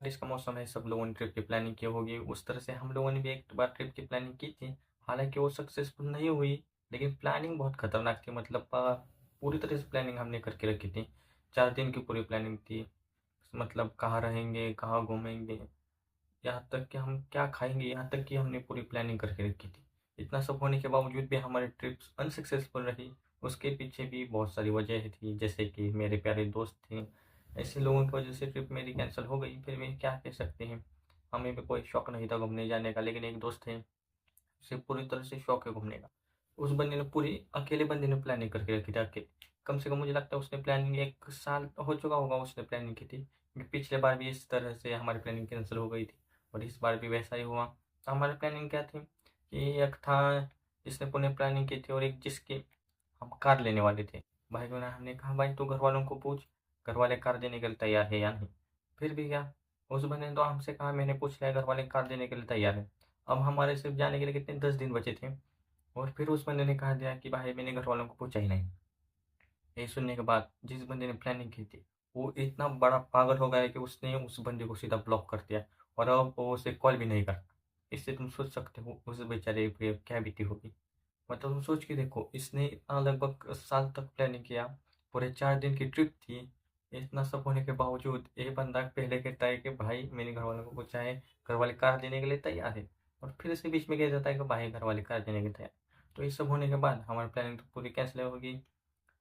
बारिश का मौसम है, सब लोगों ने ट्रिप की प्लानिंग की होगी। उस तरह से हम लोगों ने भी एक बार ट्रिप की प्लानिंग की थी। हालाँकि वो सक्सेसफुल नहीं हुई, लेकिन प्लानिंग बहुत खतरनाक थी। मतलब पूरी तरह से प्लानिंग हमने करके रखी थी। 4 दिन की पूरी प्लानिंग थी। मतलब कहाँ रहेंगे, कहाँ घूमेंगे, यहाँ तक कि हम क्या खाएँगे, यहाँ तक कि हमने पूरी प्लानिंग करके रखी थी। इतना सब होने के बावजूद भी हमारी ट्रिप्स अनसक्सेसफुल रही। उसके पीछे भी बहुत सारी वजह थी, जैसे कि मेरे प्यारे दोस्त थे। ऐसे लोगों की वजह से ट्रिप मेरी कैंसल हो गई। फिर भी क्या कह सकते हैं, हमें भी कोई शौक नहीं था घूमने जाने का, लेकिन एक दोस्त है, उसे पूरी तरह से शौक है घूमने का। उस बंदे ने पूरी अकेले बंदे ने प्लानिंग करके रखी थी। कम से कम मुझे लगता है उसने प्लानिंग 1 साल हो चुका होगा उसने प्लानिंग की थी। क्योंकि पिछले बार भी इस तरह से हमारी प्लानिंग कैंसिल हो गई थी और इस बार भी वैसा ही हुआ। तो हमारी प्लानिंग क्या थी कि एक था जिसने पूरी प्लानिंग की थी और एक जिसकी हम कार लेने वाले थे। भाई को ना हमने कहा भाई तू घर वालों को पूछ, घर वाले कार देने के लिए तैयार है या नहीं। फिर भी क्या, उस बंदे ने तो हमसे कहा मैंने पूछ लिया घर वाले कार देने के लिए तैयार है। अब हमारे सिर्फ जाने के लिए कितने 10 दिन बचे थे और फिर उस बंदे ने कहा दिया कि भाई मैंने घर वालों को पूछा ही नहीं। ये सुनने के बाद जिस बंदे ने प्लानिंग की थी वो इतना बड़ा पागल हो गया कि उसने उस बंदे को सीधा ब्लॉक कर दिया और अब वो उसे कॉल भी नहीं करता। इससे तुम सोच सकते हो उस बेचारे पे क्या बीती होगी। मतलब तुम सोच के देखो, इसने इतना लगभग साल तक प्लानिंग किया। पूरे 4 दिन की ट्रिप थी। इतना सब होने के बावजूद ये बंदा पहले कहता है कि भाई मैंने घर वालों को पूछा है, घर वाले कार देने के लिए तैयार है। और फिर इसके बीच में कह देता है कि भाई घर वाले कार देने के लिए तैयार। तो ये सब होने के बाद हमारी प्लानिंग तो पूरी कैंसिल होगी।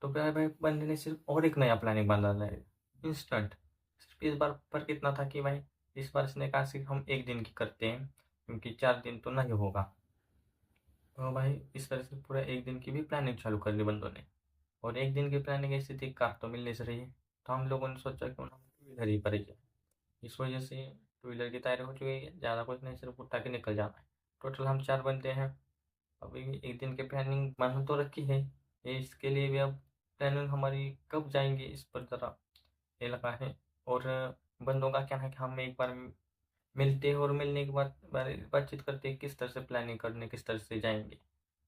तो क्या है भाई, बंदे ने सिर्फ और एक नया प्लानिंग बना है, इंस्टेंट। सिर्फ इस बार पर कितना था कि भाई इस बार इसने कहा सिर्फ हम 1 दिन की करते हैं, क्योंकि 4 दिन तो नहीं होगा। तो भाई इस तरह से पूरा 1 दिन की भी प्लानिंग चालू कर दी बंदों ने। और 1 दिन की प्लानिंग ऐसी थी, कार तो मिलने से रही है। तो हम लोगों ने सोचा क्यों ना टू व्हीलर ही पर ही जाए। इस वजह से टू व्हीलर की तैयारी हो चुकी है, ज़्यादा कुछ नहीं, सिर्फ उठा के निकल जाना है। टोटल हम 4 बंदे हैं। अभी 1 दिन की प्लानिंग बना तो रखी है। ये इसके लिए भी अब प्लानिंग हमारी कब जाएंगे इस पर ज़रा ये लगा है। और बंदों का कहना है कि हम एक बार मिलते हैं और मिलने के बाद बातचीत करते हैं किस तरह से प्लानिंग करने, किस तरह से जाएंगे,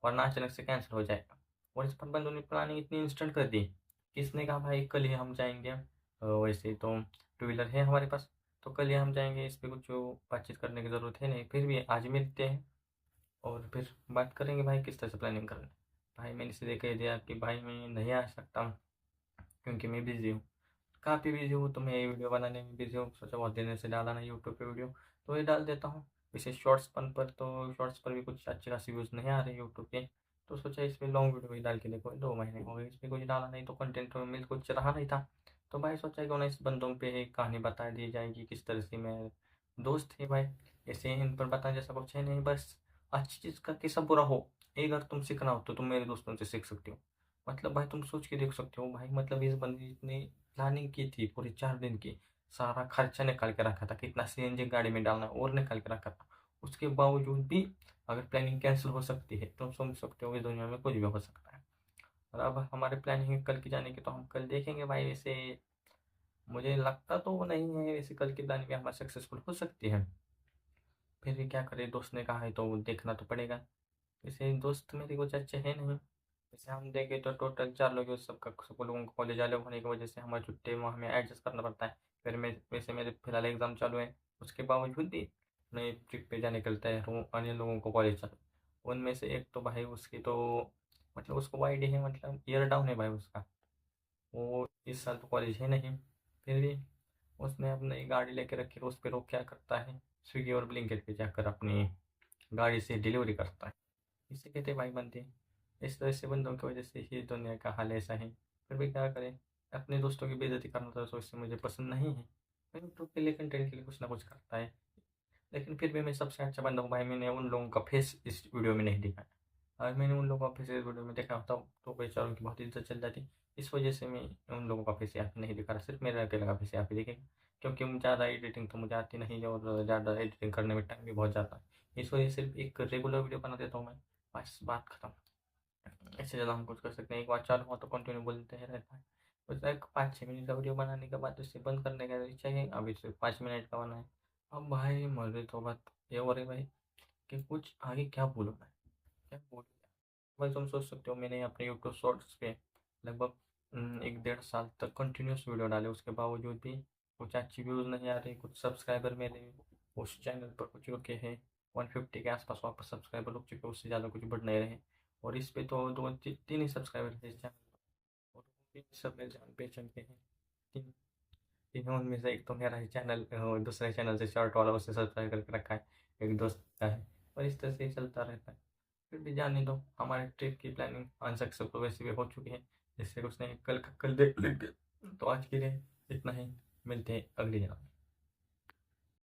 वरना अचानक से कैंसिल हो जाएगा। और इस पर बंदों ने प्लानिंग इतनी इंस्टेंट कर दी, किसने कहा भाई कल ही हम जाएंगे। वैसे तो टू व्हीलर है हमारे पास, तो कल ही हम जाएंगे, इस पर कुछ बातचीत करने की ज़रूरत है नहीं। फिर भी आज मिलते हैं और फिर बात करेंगे भाई किस तरह से प्लानिंग करना है। भाई मैंने सीधे कह दिया कि भाई मैं नहीं आ सकता क्योंकि मैं बिज़ी हूँ, काफ़ी बिज़ी हूँ। तो मैं ये वीडियो बनाने में बिज़ी हूँ, सोचा बहुत दिन से डाला नहीं यूट्यूब पे वीडियो, तो ये डाल देता हूँ। वैसे शॉर्ट्स पर तो शॉर्ट्स पर भी कुछ अच्छी खासी व्यूज़ नहीं आ रहे यूट्यूब पे। तो सोचा इस पे लॉन्ग वीडियो भी डाल के देखो, 2 महीने हो गए इस पे कुछ डाला नहीं, तो कंटेंट में मिल कुछ रहा नहीं था। तो भाई सोचा क्यों ना इस बंदों पे एक कहानी बता दी जाएगी किस तरह से मैं दोस्त है भाई, ऐसे इन पर बताने जैसा कुछ है नहीं। बस अच्छी चीज़ का कैसा बुरा हो, एक अगर तुम सीखना हो तो तुम मेरे दोस्तों से सीख सकते हो। मतलब भाई तुम सोच के देख सकते हो भाई, मतलब इस बंदे ने प्लानिंग की थी पूरी 4 दिन की, सारा खर्चा निकाल के रखा था, कितना सीएनजी गाड़ी में डालना है और निकाल के रखा था। उसके बावजूद भी अगर प्लानिंग कैंसिल हो सकती है तो समझ सकते हो इस दुनिया में कुछ भी हो सकता है। और अब हमारे प्लानिंग है कल की जाने की, तो हम कल देखेंगे भाई। वैसे मुझे लगता तो वो नहीं है, वैसे कल की प्लानिंग भी हमारी सक्सेसफुल हो सकती है। फिर भी क्या करें, दोस्त ने कहा है तो देखना तो पड़ेगा। वैसे दोस्त मेरे कुछ अच्छे हैं नहीं। जैसे हम देखें तो टोटल 4 लोग हैं, सबका सब लोगों को कॉलेज अलग होने की वजह से हमारे छुट्टी में हमें एडजस्ट करना पड़ता है। फिर मैं वैसे मेरे फिलहाल एग्ज़ाम चालू है, उसके बावजूद भी मैं ट्रिप पे जाने के लिए तैयार हूँ। अन्य लोगों को कॉलेज चालू, उनमें से एक तो भाई उसकी तो मतलब उसको वाइड है, मतलब ईयर डाउन है भाई उसका। वो इस साल तो कॉलेज है नहीं। फिर भी उसने अपनी गाड़ी लेके रखी है, उस पर वो क्या करता है, स्विगी और ब्लिंकिट पे जाकर अपनी गाड़ी से डिलीवरी करता है। इसे कहते हैं भाई बंदे। इस तरह से बंदों की वजह से ही दुनिया का हाल ऐसा है। फिर भी क्या करें, अपने दोस्तों की बेइज्जती करना तो इससे मुझे पसंद नहीं है। मैं यूट्यूब के लिए कंटेंट के लिए कुछ ना कुछ करता है, लेकिन फिर भी मैं सबसे अच्छा बंदा हूँ भाई। मैंने उन लोगों का फेस इस वीडियो में नहीं दिखाया। अगर मैंने उन लोगों का फेस इस वीडियो में देखा होता तो बेचारों की बहुत इज्जत चल जाती। इस वजह से मैं उन लोगों का फेस यहाँ पे नहीं दिखा रहा, सिर्फ मेरा अकेला का फेस यहाँ पे दिखेगा। क्योंकि मुझे ज़्यादा एडिटिंग तो मुझे आती नहीं है और ज़्यादा एडिटिंग करने में टाइम भी बहुत जाता है। इस वजह से सिर्फ एक रेगुलर वीडियो बना देता हूँ मैं, बस बात खत्म। इससे ज़्यादा हम कुछ कर सकते हैं, एक बार चालू हुआ तो कंटिन्यू बोलते ही रहता है। बस एक 5-6 मिनट का वीडियो बनाने के बाद उसे बंद करने का चाहिए, अभी सिर्फ 5 मिनट का बना है। अब भाई मुझे तो बात ये हो रही भाई कि कुछ आगे क्या बोलूँ मैं, क्या बोलूँ। भाई तुम सोच सकते हो मैंने अपने यूट्यूब शॉर्ट्स पे लगभग 1 डेढ़ साल तक कंटिन्यूस वीडियो डाले, उसके बावजूद भी कुछ अच्छी व्यूज़ नहीं आ रही, कुछ सब्सक्राइबर मेरे उस चैनल पर हो चुके हैं 150 के आसपास, वापस सब्सक्राइबर रुक चुके हैं, उससे ज़्यादा कुछ बढ़ नहीं रहे। और इस पे तो दो तीन ही सब्सक्राइबर है इस चैनल पर, और वो भी सब मेरे जान पहचान के हैं। तीन तीनों उनमें से एक तो मेरा ही चैनल दूसरे चैनल से शॉर्ट वाला, उससे सब्सक्राइब करके रखा है, एक दोस्त का है, और इस तरह से ही चलता रहता है। फिर भी जाने दो, हमारे ट्रिप की प्लानिंग अनसक्सेसफुल वैसे भी हो चुकी है, जिससे कुछ नहीं, कल का कल देख लेंगे। तो आज के लिए इतना ही, मिलते हैं अगली जगह।